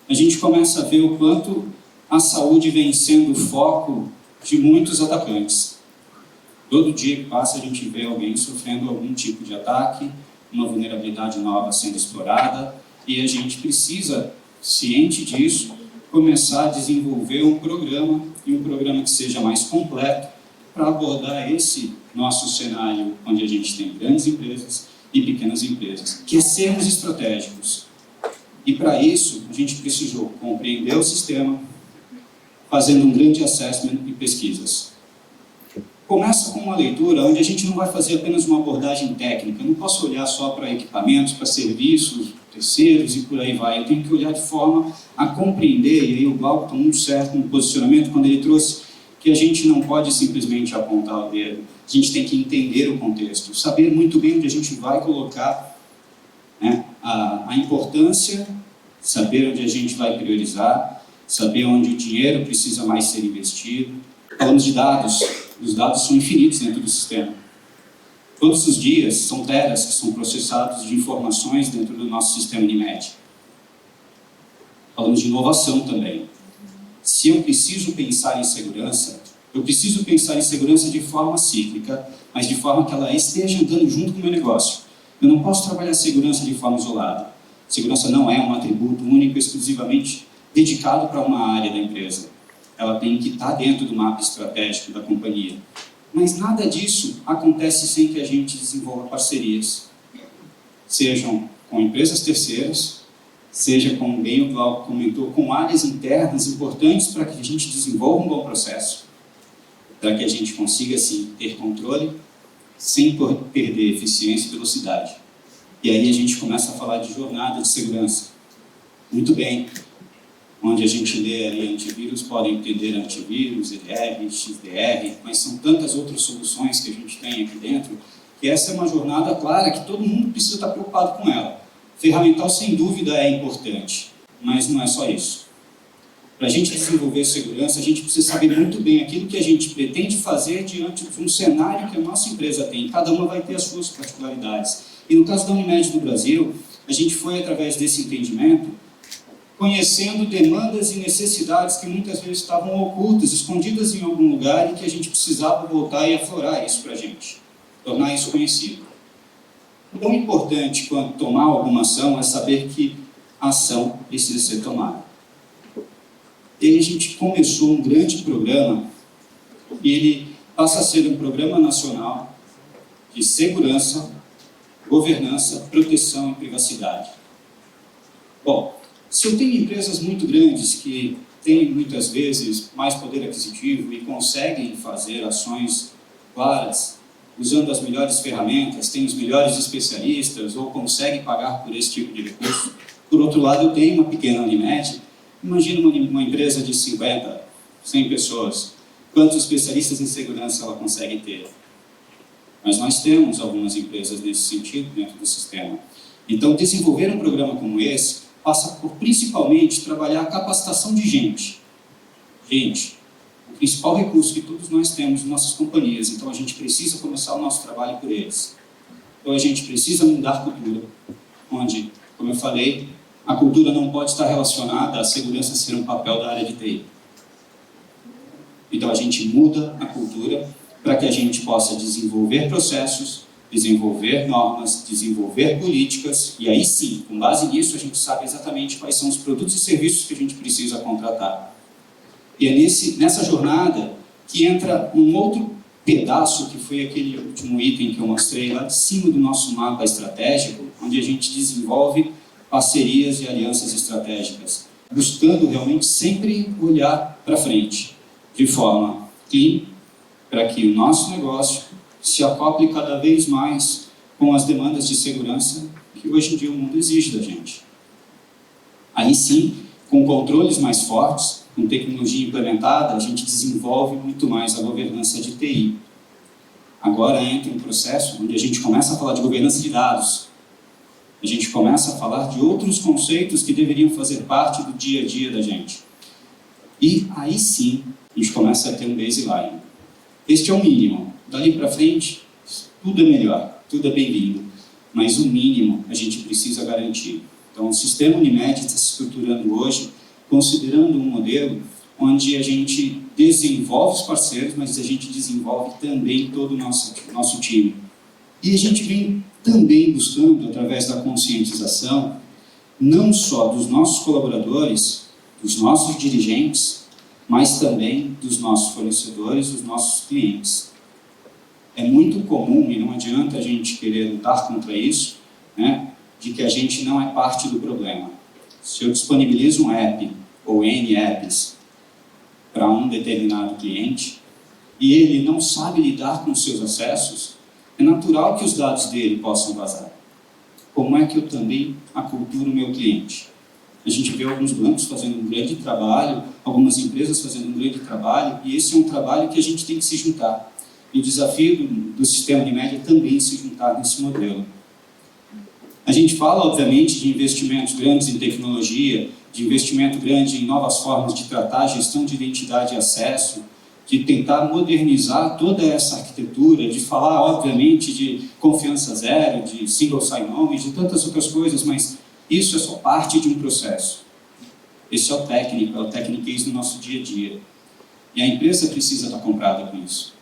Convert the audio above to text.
a gente começa a ver o quanto a saúde vem sendo o foco de muitos atacantes. Todo dia que passa a gente vê alguém sofrendo algum tipo de ataque, uma vulnerabilidade nova sendo explorada, e a gente precisa, ciente disso, começar a desenvolver um programa, e um programa que seja mais completo, para abordar esse nosso cenário, onde a gente tem grandes empresas e pequenas empresas, que é sermos estratégicos. E para isso, a gente precisou compreender o sistema, fazendo um grande assessment e pesquisas. Começa com uma leitura onde a gente não vai fazer apenas uma abordagem técnica. Eu não posso olhar só para equipamentos, para serviços, terceiros e por aí vai. Eu tenho que olhar de forma a compreender, e aí o Glauco está muito certo no posicionamento quando ele trouxe que a gente não pode simplesmente apontar o dedo. A gente tem que entender o contexto, saber muito bem onde a gente vai colocar, né, a importância, saber onde a gente vai priorizar, saber onde o dinheiro precisa mais ser investido. Falamos de dados. Os dados são infinitos dentro do sistema. Todos os dias são teras que são processados de informações dentro do nosso sistema Unimed. Falamos de inovação também. Se eu preciso pensar em segurança, eu preciso pensar em segurança de forma cíclica, mas de forma que ela esteja andando junto com o meu negócio. Eu não posso trabalhar segurança de forma isolada. Segurança não é um atributo único, exclusivamente dedicado para uma área da empresa. Ela tem que estar dentro do mapa estratégico da companhia. Mas nada disso acontece sem que a gente desenvolva parcerias. Sejam com empresas terceiras, seja, como bem o Glauco comentou, com áreas internas importantes para que a gente desenvolva um bom processo, para que a gente consiga, assim, ter controle, sem perder eficiência e velocidade. E aí a gente começa a falar de jornada de segurança. Muito bem. Onde a gente lê ali antivírus, podem entender antivírus, EDR, XDR, mas são tantas outras soluções que a gente tem aqui dentro, que essa é uma jornada clara que todo mundo precisa estar preocupado com ela. Ferramental, sem dúvida, é importante, mas não é só isso. Para a gente desenvolver segurança, a gente precisa saber muito bem aquilo que a gente pretende fazer diante de um cenário que a nossa empresa tem. Cada uma vai ter as suas particularidades. E no caso da Unimed do Brasil, a gente foi, através desse entendimento, conhecendo demandas e necessidades que muitas vezes estavam ocultas, escondidas em algum lugar e que a gente precisava voltar e aflorar isso para a gente, tornar isso conhecido. Tão importante quanto tomar alguma ação é saber que a ação precisa ser tomada. E aí a gente começou um grande programa, e ele passa a ser um programa nacional de segurança, governança, proteção e privacidade. Bom, se eu tenho empresas muito grandes que têm, muitas vezes, mais poder aquisitivo e conseguem fazer ações claras, usando as melhores ferramentas, têm os melhores especialistas ou conseguem pagar por esse tipo de recurso. Por outro lado, eu tenho uma pequena Unimed. Imagina uma empresa de 50, 100 pessoas. Quantos especialistas em segurança ela consegue ter? Mas nós temos algumas empresas nesse sentido dentro do sistema. Então, desenvolver um programa como esse passa por, principalmente, trabalhar a capacitação de gente. Gente, o principal recurso que todos nós temos em nossas companhias, então a gente precisa começar o nosso trabalho por eles. Então a gente precisa mudar a cultura, onde, como eu falei, a cultura não pode estar relacionada à segurança ser um papel da área de TI. Então a gente muda a cultura para que a gente possa desenvolver processos, desenvolver normas, desenvolver políticas, e aí sim, com base nisso, a gente sabe exatamente quais são os produtos e serviços que a gente precisa contratar. E é nessa jornada que entra um outro pedaço, que foi aquele último item que eu mostrei lá de cima do nosso mapa estratégico, onde a gente desenvolve parcerias e alianças estratégicas, buscando realmente sempre olhar para frente, de forma clean, para que o nosso negócio se acople cada vez mais com as demandas de segurança que hoje em dia o mundo exige da gente. Aí sim, com controles mais fortes, com tecnologia implementada, a gente desenvolve muito mais a governança de TI. Agora entra um processo onde a gente começa a falar de governança de dados. A gente começa a falar de outros conceitos que deveriam fazer parte do dia a dia da gente. E aí sim, a gente começa a ter um baseline. Este é o mínimo. Dali para frente, tudo é melhor, tudo é bem-vindo. Mas o mínimo a gente precisa garantir. Então, o sistema Unimed está se estruturando hoje considerando um modelo onde a gente desenvolve os parceiros, mas a gente desenvolve também todo o nosso time. E a gente vem também buscando, através da conscientização, não só dos nossos colaboradores, dos nossos dirigentes, mas também dos nossos fornecedores, dos nossos clientes. É muito comum, e não adianta a gente querer lutar contra isso, né, de que a gente não é parte do problema. Se eu disponibilizo um app ou N apps para um determinado cliente e ele não sabe lidar com os seus acessos, é natural que os dados dele possam vazar. Como é que eu também aculturo o meu cliente? A gente vê alguns bancos fazendo um grande trabalho, algumas empresas fazendo um grande trabalho, e esse é um trabalho que a gente tem que se juntar. E o desafio do sistema de média é também se juntar nesse modelo. A gente fala, obviamente, de investimentos grandes em tecnologia, de investimento grande em novas formas de tratar a gestão de identidade e acesso, de tentar modernizar toda essa arquitetura, de falar, obviamente, de confiança zero, de single sign-on e de tantas outras coisas, mas isso é só parte de um processo. Esse é o técnico, é o techniquez do nosso dia a dia. E a empresa precisa estar comprada com isso.